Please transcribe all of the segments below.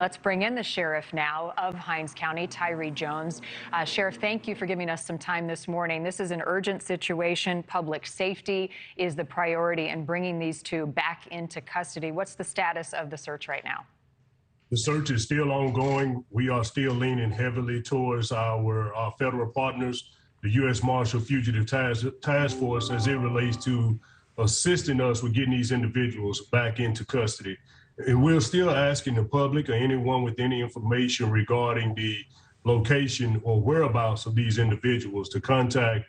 Let's bring in the sheriff now of Hinds County, Tyree Jones. Sheriff, thank you for giving us some time this morning. This is an urgent situation. Public safety is the priority in bringing these two back into custody. What's the status of the search right now? The search is still ongoing. We are still leaning heavily towards our federal partners, the U.S. Marshal Fugitive Task Force, as it relates to assisting us with getting these individuals back into custody. And we're still asking the public or anyone with any information regarding the location or whereabouts of these individuals to contact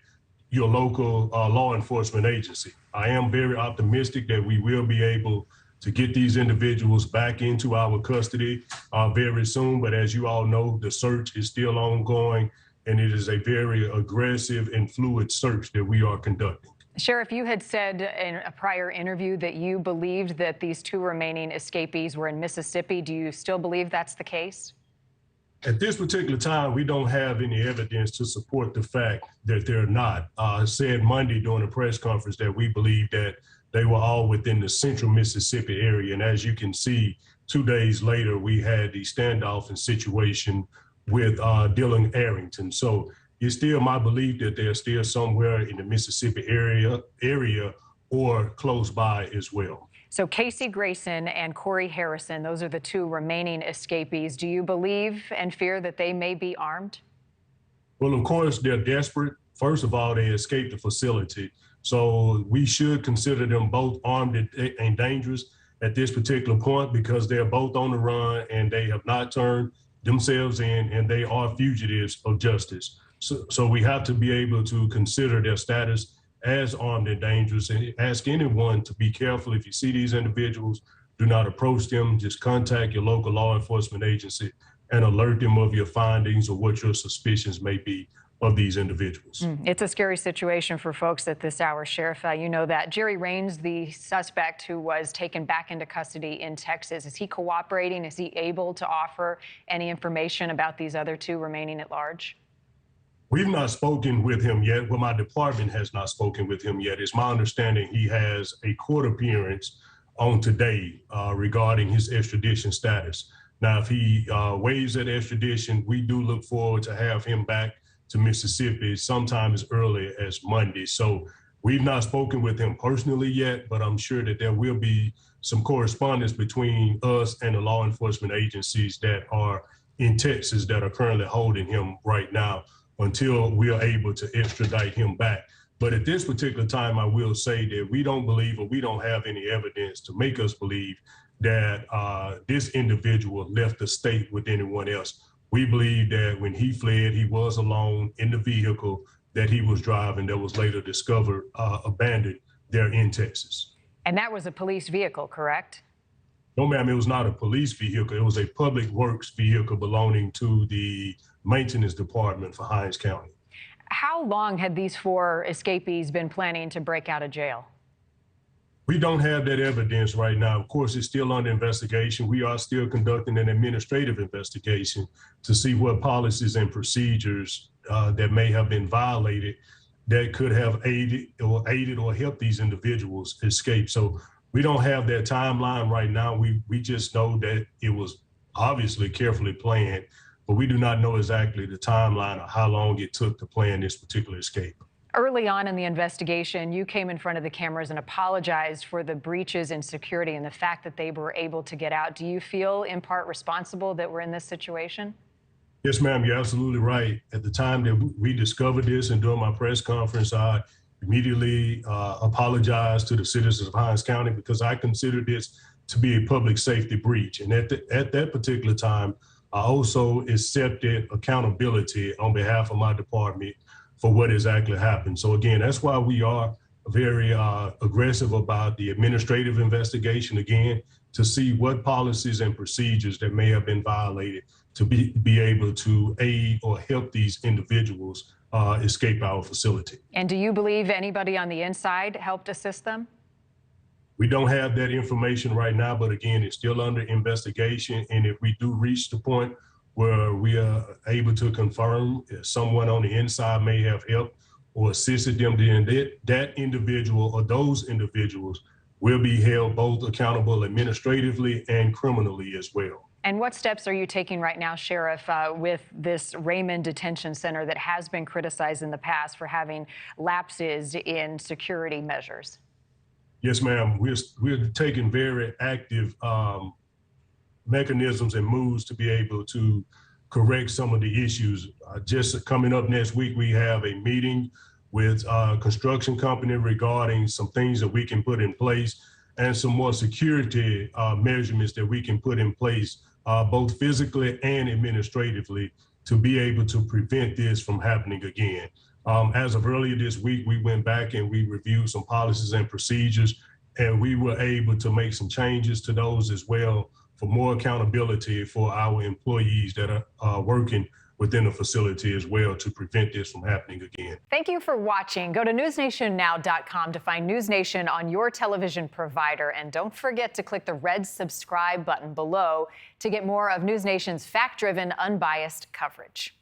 your local law enforcement agency. I am very optimistic that we will be able to get these individuals back into our custody very soon. But as you all know, the search is still ongoing, and it is a very aggressive and fluid search that we are conducting. Sheriff, you had said in a prior interview that you believed that these two remaining escapees were in Mississippi. Do you still believe that's the case? At this particular time, we don't have any evidence to support the fact that they're not. I said Monday during a press conference that we believe that they were all within the central Mississippi area. And as you can see, 2 days later, we had the standoff and situation with Dylan Arrington. So it's still my belief that they're still somewhere in the Mississippi area or close by as well. So Casey Grayson and Corey Harrison, those are the two remaining escapees. Do you believe and fear that they may be armed? Well, of course, they're desperate. First of all, they escaped the facility. So we should consider them both armed and dangerous at this particular point because they're both on the run and they have not turned themselves in, and they are fugitives of justice. So we have to be able to consider their status as armed and dangerous, and ask anyone to be careful. If you see these individuals, do not approach them. Just contact your local law enforcement agency and alert them of your findings or what your suspicions may be of these individuals. It's a scary situation for folks at this hour, Sheriff. You know that. Jerry Raines, the suspect who was taken back into custody in Texas, is he cooperating? Is he able to offer any information about these other two remaining at large? We've not spoken with him yet. Well, my department has not spoken with him yet. It's my understanding he has a court appearance on today regarding his extradition status. Now, if he waives that extradition, we do look forward to have him back to Mississippi sometime as early as Monday. So we've not spoken with him personally yet, but I'm sure that there will be some correspondence between us and the law enforcement agencies that are in Texas that are currently holding him right now until we are able to extradite him back. But at this particular time, I will say that we don't believe, or we don't have any evidence to make us believe that this individual left the state with anyone else. We believe that when he fled, he was alone in the vehicle that he was driving that was later discovered abandoned there in Texas. And that was a police vehicle, correct? No, ma'am, it was not a police vehicle. It was a public works vehicle belonging to the maintenance department for Hinds County. How long had these four escapees been planning to break out of jail? We don't have that evidence right now. Of course, it's still under investigation. We are still conducting an administrative investigation to see what policies and procedures that may have been violated that could have aided or helped these individuals escape. So we don't have that timeline right now. We just know that it was obviously carefully planned, but we do not know exactly the timeline or how long it took to plan this particular escape. Early on in the investigation, you came in front of the cameras and apologized for the breaches in security and the fact that they were able to get out. Do you feel in part responsible that we're in this situation? Yes, ma'am, you're absolutely right. At the time that we discovered this and during my press conference, I immediately apologized to the citizens of Hinds County because I considered this to be a public safety breach. And at that particular time, I also accepted accountability on behalf of my department for what exactly happened. So again, that's why we are very aggressive about the administrative investigation, again, to see what policies and procedures that may have been violated to be able to aid or help these individuals escape our facility. And do you believe anybody on the inside helped assist them? We don't have that information right now, but again, it's still under investigation. And if we do reach the point where we are able to confirm if someone on the inside may have helped or assisted them, then that individual or those individuals will be held both accountable administratively and criminally as well. And what steps are you taking right now, Sheriff, with this Raymond Detention Center that has been criticized in the past for having lapses in security measures? Yes, ma'am. We're taking very active mechanisms and moves to be able to correct some of the issues. Just coming up next week, we have a meeting with a construction company regarding some things that we can put in place and some more security measurements that we can put in place, both physically and administratively, to be able to prevent this from happening again. As of earlier this week, we went back and we reviewed some policies and procedures, and we were able to make some changes to those as well for more accountability for our employees that are working within the facility as well to prevent this from happening again. Thank you for watching. Go to newsnationnow.com to find NewsNation on your television provider. And don't forget to click the red subscribe button below to get more of NewsNation's fact-driven, unbiased coverage.